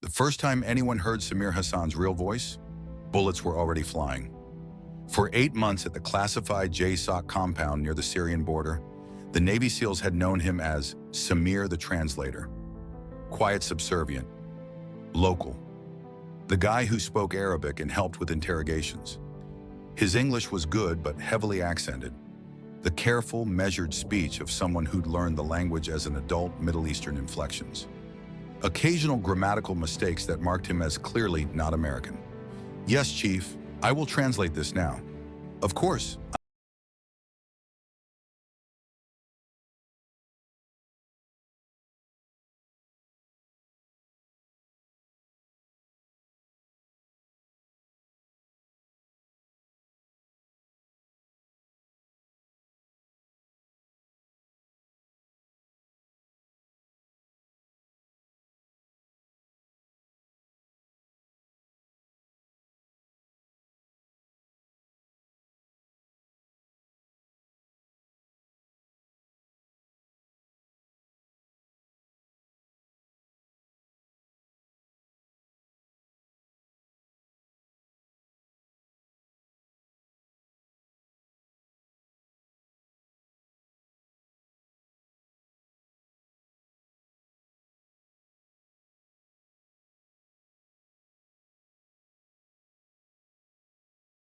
The first time anyone heard Samir Hassan's real voice, bullets were already flying. For 8 months at the classified JSOC compound near the Syrian border, the Navy SEALs had known him as Samir the Translator. Quiet, subservient, local. The guy who spoke Arabic and helped with interrogations. His English was good but heavily accented. The careful, measured speech of someone who'd learned the language as an adult, Middle Eastern inflections. Occasional grammatical mistakes that marked him as clearly not American. "Yes, Chief, I will translate this now." "Of course."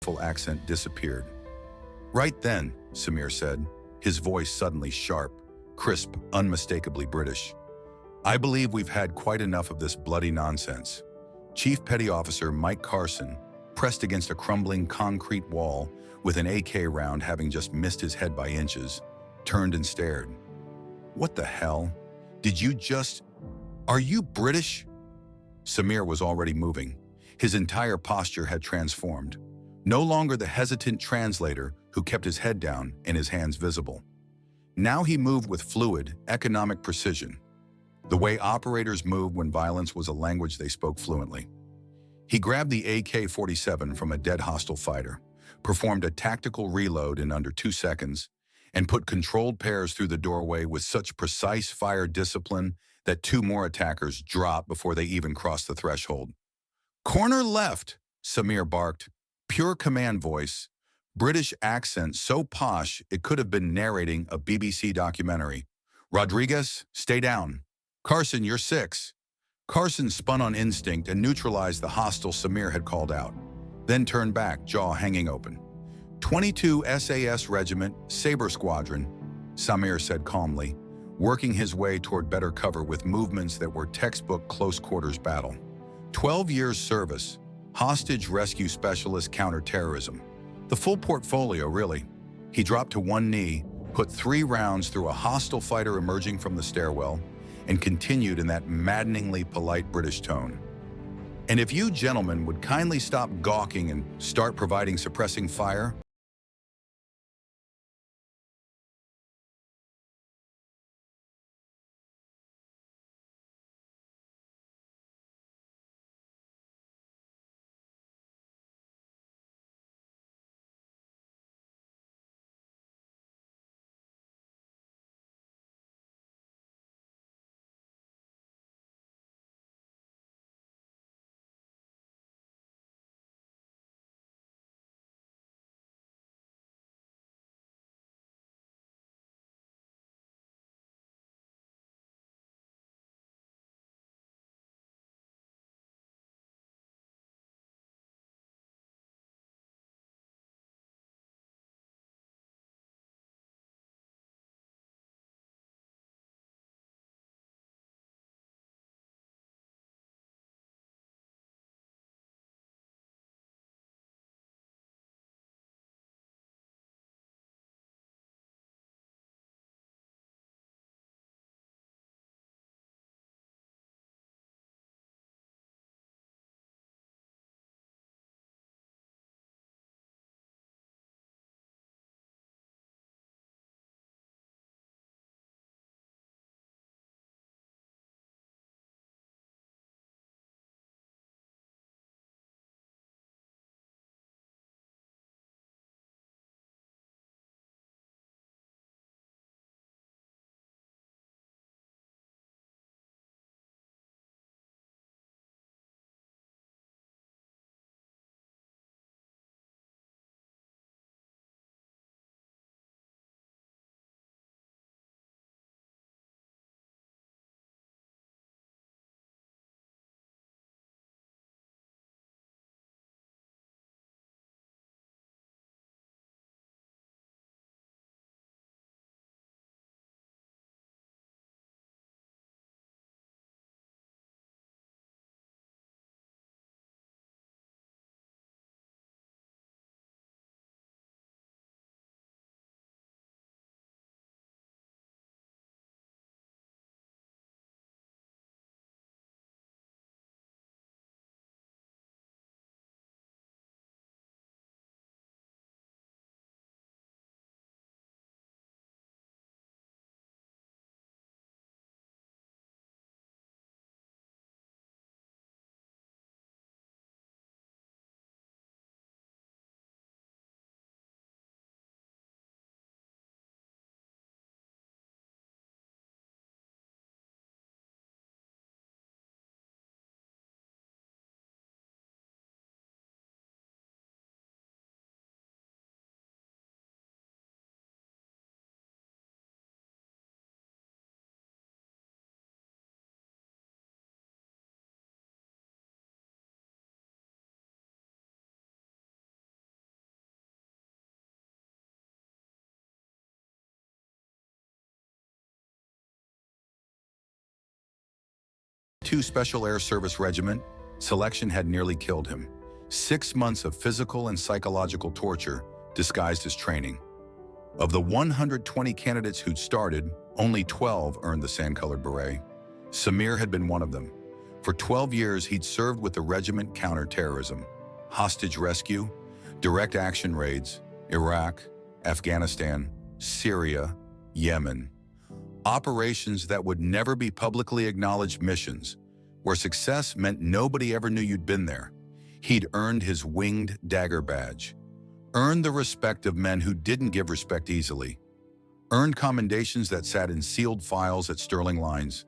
Full accent disappeared. "Right then," Samir said, his voice suddenly sharp, crisp, unmistakably British. "I believe we've had quite enough of this bloody nonsense." Chief Petty Officer Mike Carson, pressed against a crumbling concrete wall with an AK round having just missed his head by inches, turned and stared. "What the hell? Did you just... Are you British?" Samir was already moving. His entire posture had transformed. No longer the hesitant translator who kept his head down and his hands visible. Now he moved with fluid, economic precision, the way operators moved when violence was a language they spoke fluently. He grabbed the AK-47 from a dead hostile fighter, performed a tactical reload in under 2 seconds, and put controlled pairs through the doorway with such precise fire discipline that 2 more attackers dropped before they even crossed the threshold. "Corner left," Samir barked. Pure command voice, British accent so posh it could have been narrating a BBC documentary. "Rodriguez, stay down. Carson, you're 6. Carson spun on instinct and neutralized the hostile Samir had called out, then turned back, jaw hanging open. 22 SAS Regiment, Sabre Squadron, Samir said calmly, working his way toward better cover with movements that were textbook close-quarters battle. 12 years service, hostage rescue specialist counterterrorism. The full portfolio, really. He dropped to one knee, put 3 rounds through a hostile fighter emerging from the stairwell, and continued in that maddeningly polite British tone. "And if you gentlemen would kindly stop gawking and start providing suppressing fire, 22 Special Air Service Regiment, selection had nearly killed him. 6 months of physical and psychological torture disguised as training. Of the 120 candidates who'd started, only 12 earned the sand-colored beret. Samir had been one of them. For 12 years, he'd served with the regiment counter-terrorism, hostage rescue, direct action raids, Iraq, Afghanistan, Syria, Yemen. Operations that would never be publicly acknowledged missions, where success meant nobody ever knew you'd been there. He'd earned his winged dagger badge, earned the respect of men who didn't give respect easily, earned commendations that sat in sealed files at Sterling Lines,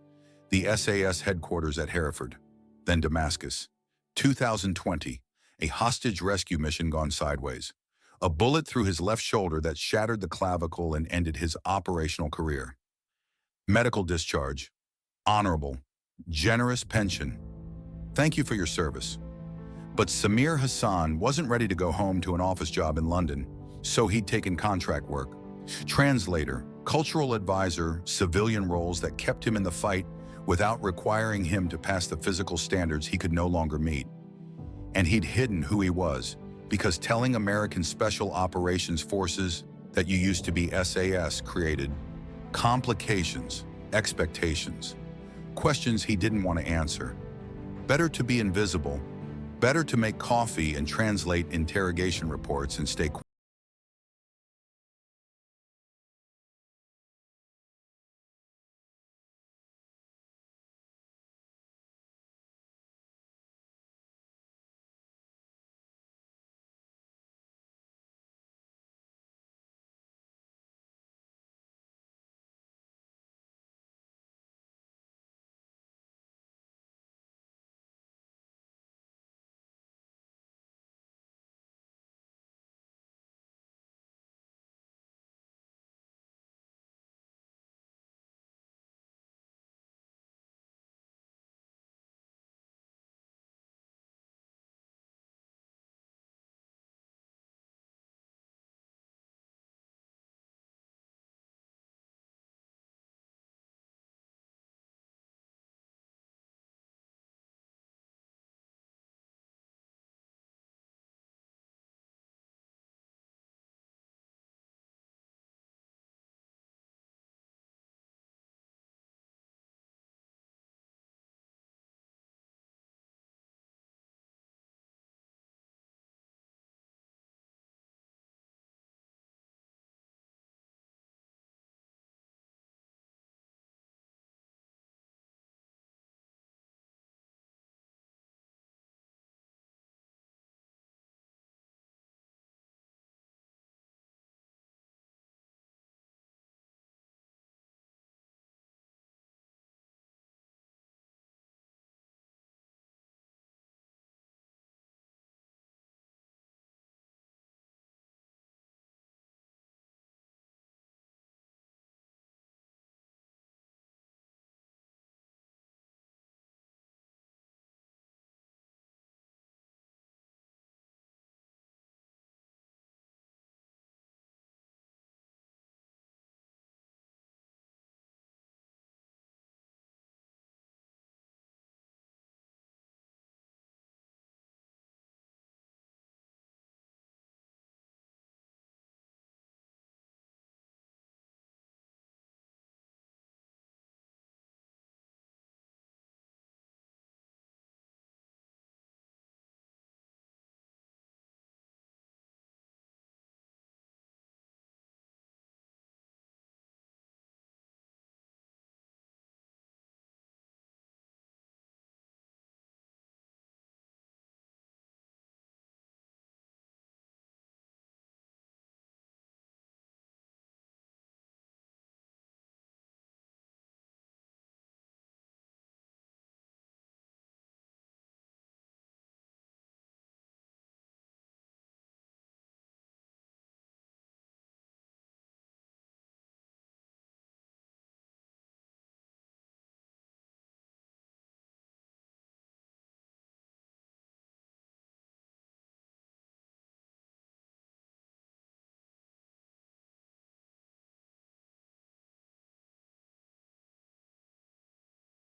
the SAS headquarters at Hereford, then Damascus. 2020, a hostage rescue mission gone sideways. A bullet through his left shoulder that shattered the clavicle and ended his operational career. Medical discharge, honorable, generous pension. Thank you for your service. But Samir Hassan wasn't ready to go home to an office job in London, so he'd taken contract work. Translator, cultural advisor, civilian roles that kept him in the fight without requiring him to pass the physical standards he could no longer meet. And he'd hidden who he was, because telling American Special Operations Forces that you used to be SAS created complications, expectations, questions he didn't want to answer. Better to be invisible, better to make coffee and translate interrogation reports and stay quiet.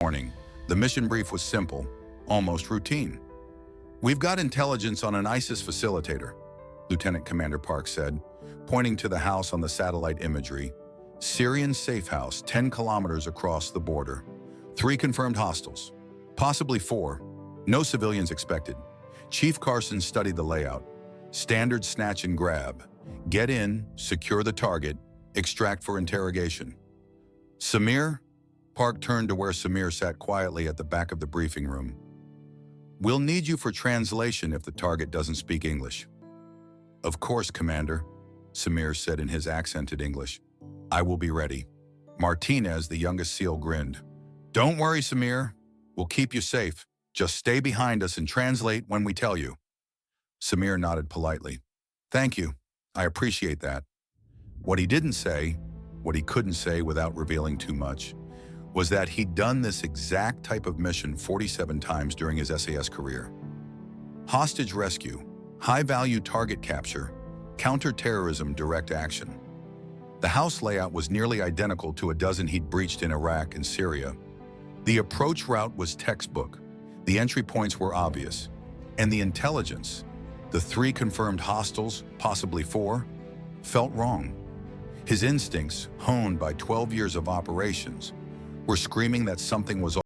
Morning, The mission brief was simple, almost routine. "We've got intelligence on an ISIS facilitator," Lieutenant Commander Park said, pointing to the house on the satellite imagery. "Syrian safe house, 10 kilometers across the border. 3 confirmed hostiles, possibly 4. No civilians expected." Chief Carson studied the layout. Standard snatch and grab. Get in, secure the target, extract for interrogation. "Samir?" Park turned to where Samir sat quietly at the back of the briefing room. "We'll need you for translation if the target doesn't speak English." "Of course, Commander," Samir said in his accented English. "I will be ready." Martinez, the youngest SEAL, grinned. "Don't worry, Samir. We'll keep you safe. Just stay behind us and translate when we tell you." Samir nodded politely. "Thank you. I appreciate that." What he didn't say, what he couldn't say without revealing too much, was that he'd done this exact type of mission 47 times during his SAS career. Hostage rescue, high-value target capture, counter-terrorism direct action. The house layout was nearly identical to a dozen he'd breached in Iraq and Syria. The approach route was textbook. The entry points were obvious. And the intelligence, the 3 confirmed hostiles, possibly 4, felt wrong. His instincts, honed by 12 years of operations, were screaming that something was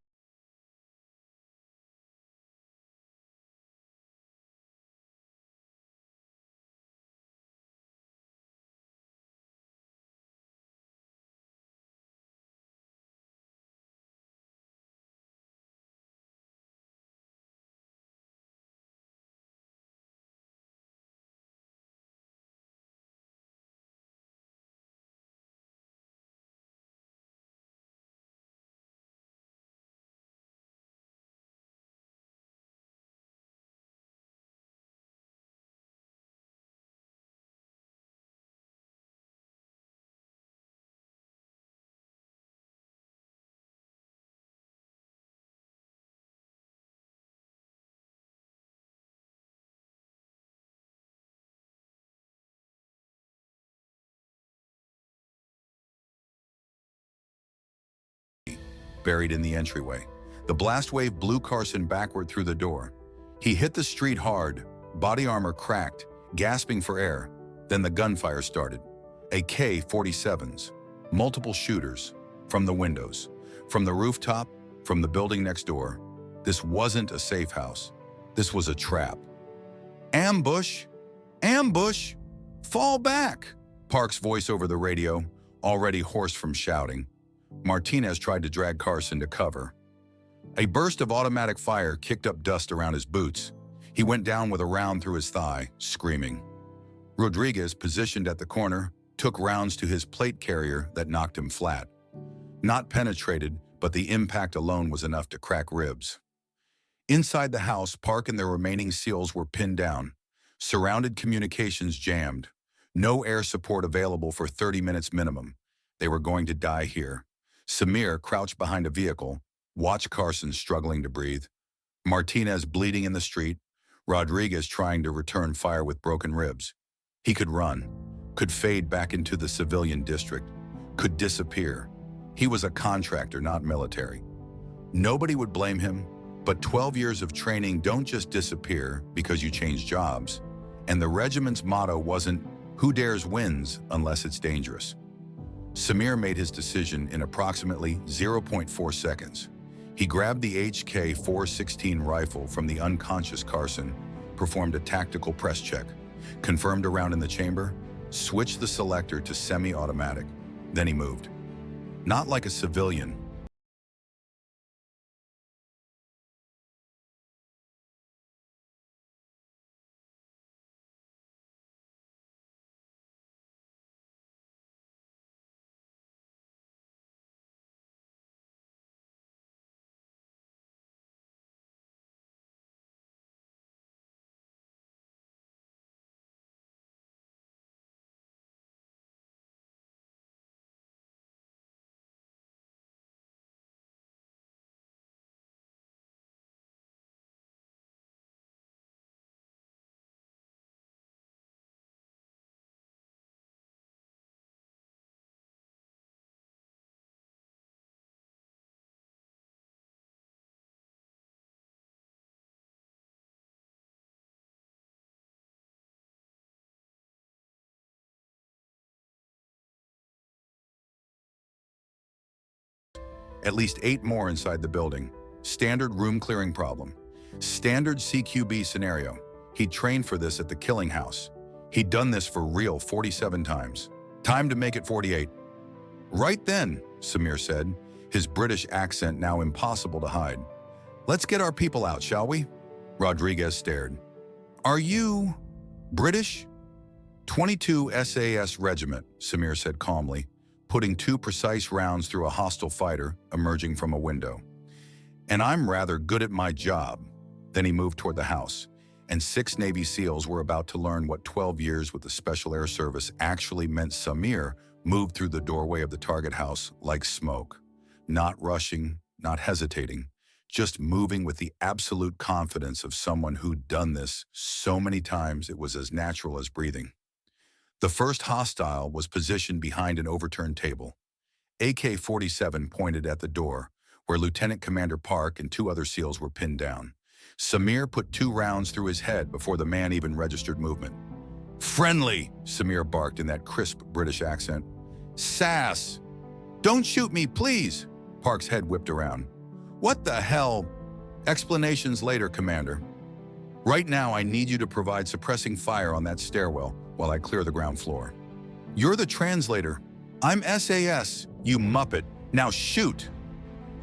buried in the entryway. The blast wave blew Carson backward through the door. He hit the street hard, body armor cracked, gasping for air. Then the gunfire started. AK-47s, multiple shooters, from the windows, from the rooftop, from the building next door. This wasn't a safe house. This was a trap. "Ambush! Ambush! Fall back!" Park's voice over the radio, already hoarse from shouting. Martinez tried to drag Carson to cover. A burst of automatic fire kicked up dust around his boots. He went down with a round through his thigh, screaming. Rodriguez, positioned at the corner, took rounds to his plate carrier that knocked him flat. Not penetrated, but the impact alone was enough to crack ribs. Inside the house, Park and the remaining SEALs were pinned down. Surrounded communications jammed. No air support available for 30 minutes minimum. They were going to die here. Samir crouched behind a vehicle, watched Carson struggling to breathe. Martinez bleeding in the street. Rodriguez trying to return fire with broken ribs. He could run, could fade back into the civilian district, could disappear. He was a contractor, not military. Nobody would blame him, but 12 years of training don't just disappear because you change jobs. And the regiment's motto wasn't, "Who dares wins unless it's dangerous." Samir made his decision in approximately 0.4 seconds. He grabbed the HK-416 rifle from the unconscious Carson, performed a tactical press check, confirmed a round in the chamber, switched the selector to semi-automatic. Then he moved. Not like a civilian, At least 8 more inside the building. Standard room clearing problem. Standard CQB scenario. He'd trained for this at the killing house. He'd done this for real 47 times. Time to make it 48. Right then, Samir said, his British accent now impossible to hide. Let's get our people out, shall we? Rodriguez stared. Are you British? 22 SAS Regiment, Samir said calmly, putting 2 precise rounds through a hostile fighter emerging from a window. And I'm rather good at my job. Then he moved toward the house, and 6 Navy SEALs were about to learn what 12 years with the Special Air Service actually meant. Samir moved through the doorway of the target house like smoke, not rushing, not hesitating, just moving with the absolute confidence of someone who'd done this so many times it was as natural as breathing. The first hostile was positioned behind an overturned table. AK-47 pointed at the door, where Lieutenant Commander Park and 2 other SEALs were pinned down. Samir put 2 rounds through his head before the man even registered movement. Friendly, Samir barked in that crisp British accent. SAS! Don't shoot me, please! Park's head whipped around. What the hell? Explanations later, Commander. Right now, I need you to provide suppressing fire on that stairwell while I clear the ground floor. You're the translator. I'm SAS, you muppet. Now shoot!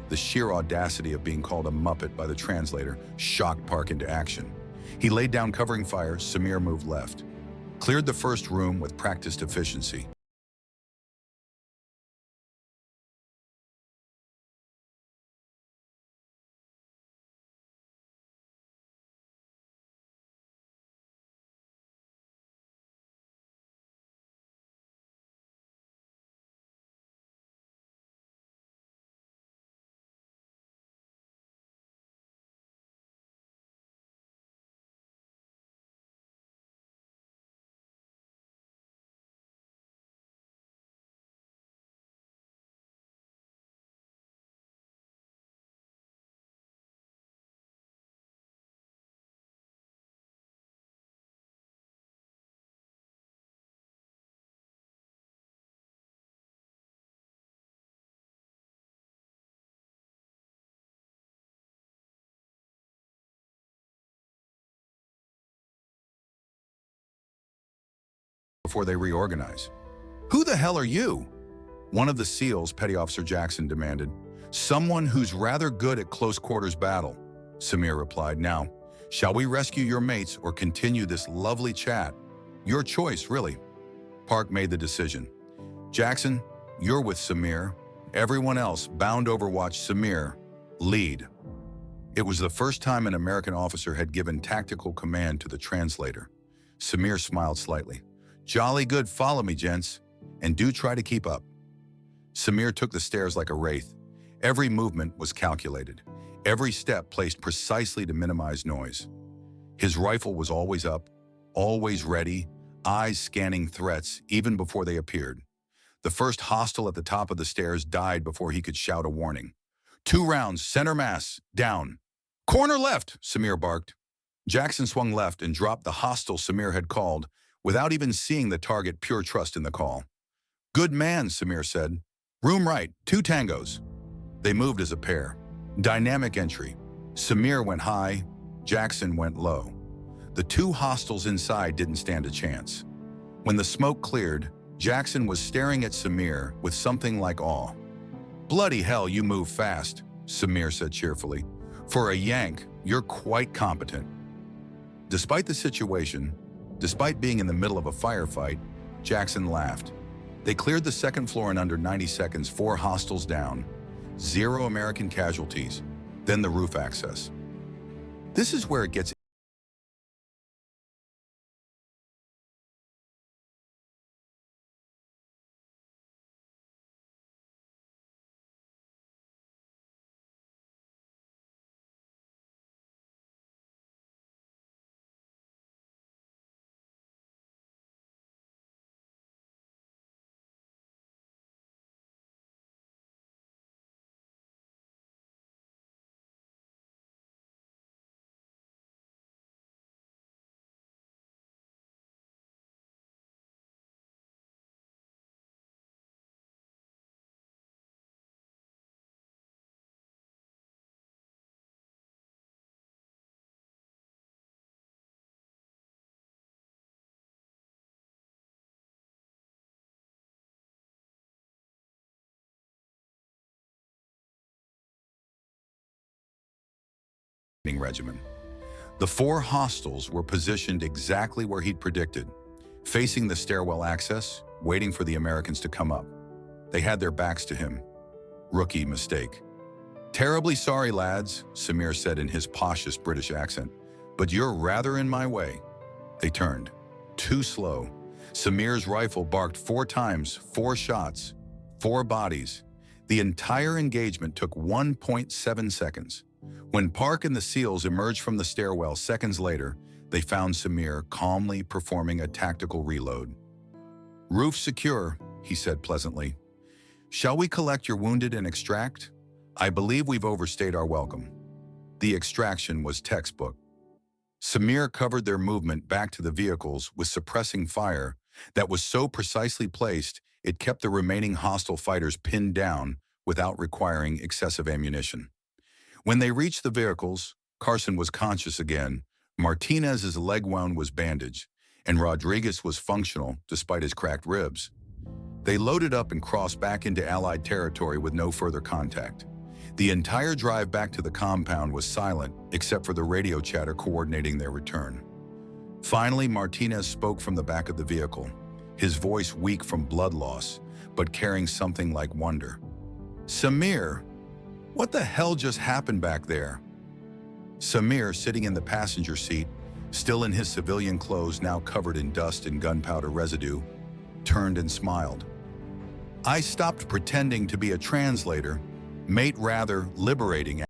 The sheer audacity of being called a muppet by the translator shocked Park into action. He laid down covering fire. Samir moved left. Cleared the first room with practiced efficiency. Before they reorganize. Who the hell are you? One of the SEALs, Petty Officer Jackson, demanded. Someone who's rather good at close quarters battle, Samir replied. Now, shall we rescue your mates or continue this lovely chat? Your choice, really. Park made the decision. Jackson, you're with Samir. Everyone else, bound overwatch Samir. Lead. It was the first time an American officer had given tactical command to the translator. Samir smiled slightly. Jolly good, follow me, gents, and do try to keep up. Samir took the stairs like a wraith. Every movement was calculated, every step placed precisely to minimize noise. His rifle was always up, always ready, eyes scanning threats even before they appeared. The first hostile at the top of the stairs died before he could shout a warning. 2 rounds, center mass, down. Corner left, Samir barked. Jackson swung left and dropped the hostile Samir had called, without even seeing the target. Pure trust in the call. Good man, Samir said. Room right, 2 tangos. They moved as a pair. Dynamic entry. Samir went high, Jackson went low. The 2 hostiles inside didn't stand a chance. When the smoke cleared, Jackson was staring at Samir with something like awe. Bloody hell, you move fast, Samir said cheerfully. For a Yank, you're quite competent. Despite the situation, despite being in the middle of a firefight, Jackson laughed. They cleared the 2nd floor in under 90 seconds, 4 hostiles down, 0 American casualties, then the roof access. This is where it gets regimen. The four hostiles were positioned exactly where he'd predicted, facing the stairwell access, waiting for the Americans to come up. They had their backs to him. Rookie mistake. "Terribly sorry, lads," Samir said in his poshest British accent, "but you're rather in my way." They turned. Too slow. Samir's rifle barked 4 times, 4 shots, 4 bodies. The entire engagement took 1.7 seconds. When Park and the SEALs emerged from the stairwell seconds later, they found Samir calmly performing a tactical reload. "Roof secure," he said pleasantly. "Shall we collect your wounded and extract? I believe we've overstayed our welcome." The extraction was textbook. Samir covered their movement back to the vehicles with suppressing fire that was so precisely placed it kept the remaining hostile fighters pinned down without requiring excessive ammunition. When they reached the vehicles, Carson was conscious again, Martinez's leg wound was bandaged, and Rodriguez was functional despite his cracked ribs. They loaded up and crossed back into Allied territory with no further contact. The entire drive back to the compound was silent except for the radio chatter coordinating their return. Finally, Martinez spoke from the back of the vehicle, his voice weak from blood loss, but carrying something like wonder. "Samir, what the hell just happened back there?" Samir, sitting in the passenger seat, still in his civilian clothes now covered in dust and gunpowder residue, turned and smiled. "I stopped pretending to be a translator, mate, rather liberating."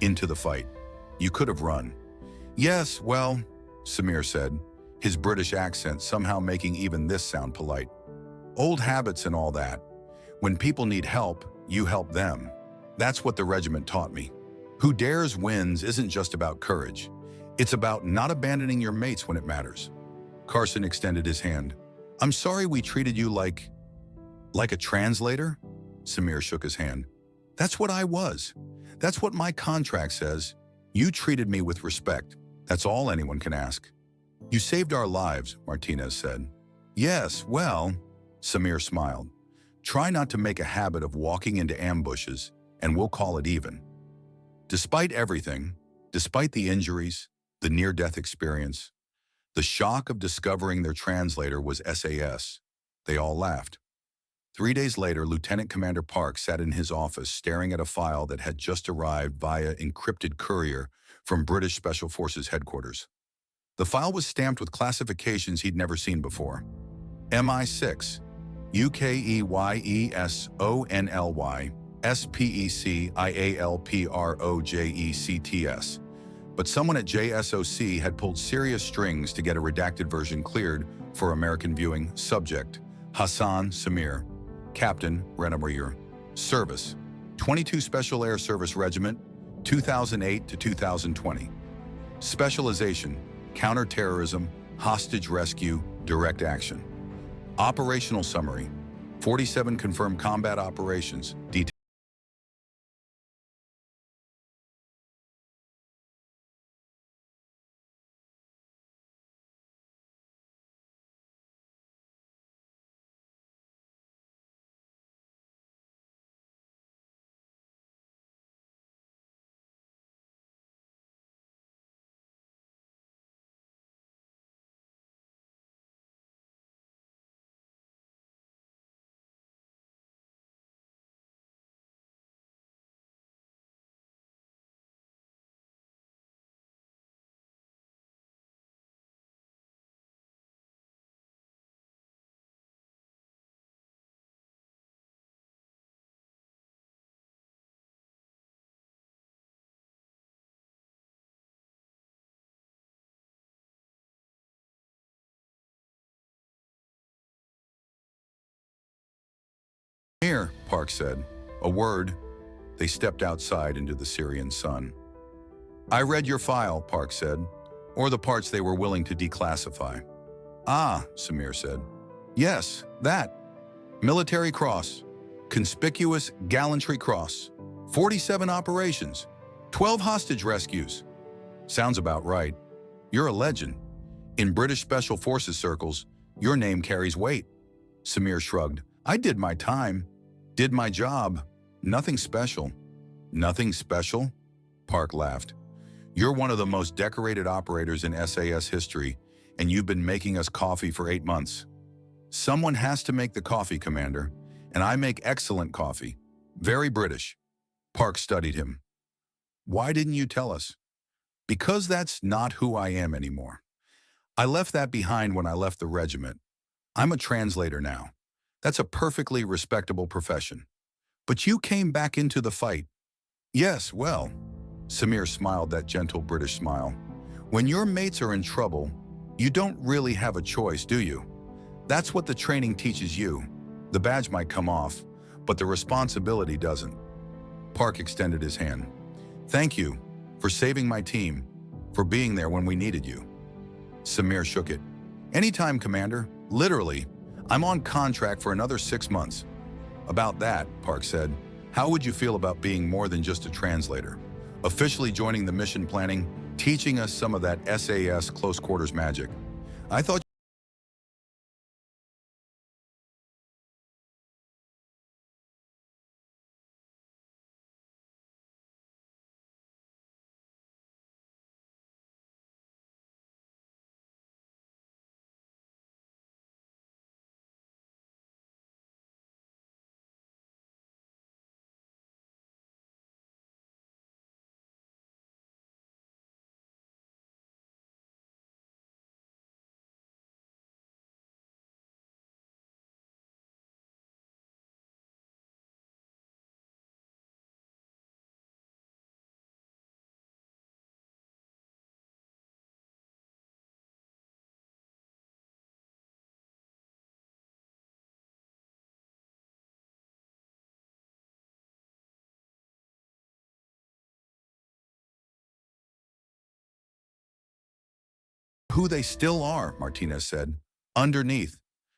Into the fight. "You could have run." "Yes, well," Samir said, his British accent somehow making even this sound polite. "Old habits and all that. When people need help, you help them. That's what the regiment taught me. Who dares wins isn't just about courage. It's about not abandoning your mates when it matters." Carson extended his hand. "I'm sorry we treated you like a translator?" Samir shook his hand. "That's what I was. That's what my contract says. You treated me with respect. That's all anyone can ask." "You saved our lives," Martinez said. "Yes, well," Samir smiled. "Try not to make a habit of walking into ambushes, and we'll call it even." Despite everything, despite the injuries, the near-death experience, the shock of discovering their translator was SAS, they all laughed. 3 days later, Lieutenant Commander Park sat in his office staring at a file that had just arrived via encrypted courier from British Special Forces headquarters. The file was stamped with classifications he'd never seen before. MI6, UKEYESONLY, SPECIALPROJECTS. But someone at JSOC had pulled serious strings to get a redacted version cleared for American viewing. Subject: Hassan Samir. Captain, Renamrier. Service: 22 Special Air Service Regiment, 2008 to 2020. Specialization: counterterrorism, hostage rescue, direct action. Operational summary: 47 confirmed combat operations, detailed Here, Park said. A word. They stepped outside into the Syrian sun. I read your file, Park said, or the parts they were willing to declassify. Ah, Samir said. Yes, that. Military Cross. Conspicuous Gallantry Cross. 47 operations. 12 hostage rescues. Sounds about right. You're a legend. In British Special Forces circles, your name carries weight. Samir shrugged. I did my time. Did my job. Nothing special. Nothing special? Park laughed. You're one of the most decorated operators in SAS history, and you've been making us coffee for 8 months. Someone has to make the coffee, Commander, and I make excellent coffee. Very British. Park studied him. Why didn't you tell us? Because that's not who I am anymore. I left that behind when I left the regiment. I'm a translator now. That's a perfectly respectable profession. But you came back into the fight. Yes, well, Samir smiled that gentle British smile. When your mates are in trouble, you don't really have a choice, do you? That's what the training teaches you. The badge might come off, but the responsibility doesn't. Park extended his hand. Thank you for saving my team, for being there when we needed you. Samir shook it. Anytime, Commander. Literally, I'm on contract for another 6 months. About that, Park said, how would you feel about being more than just a translator? Officially joining the mission planning, teaching us some of that SAS close quarters magic. I thought who they still are, Martinez said. Underneath,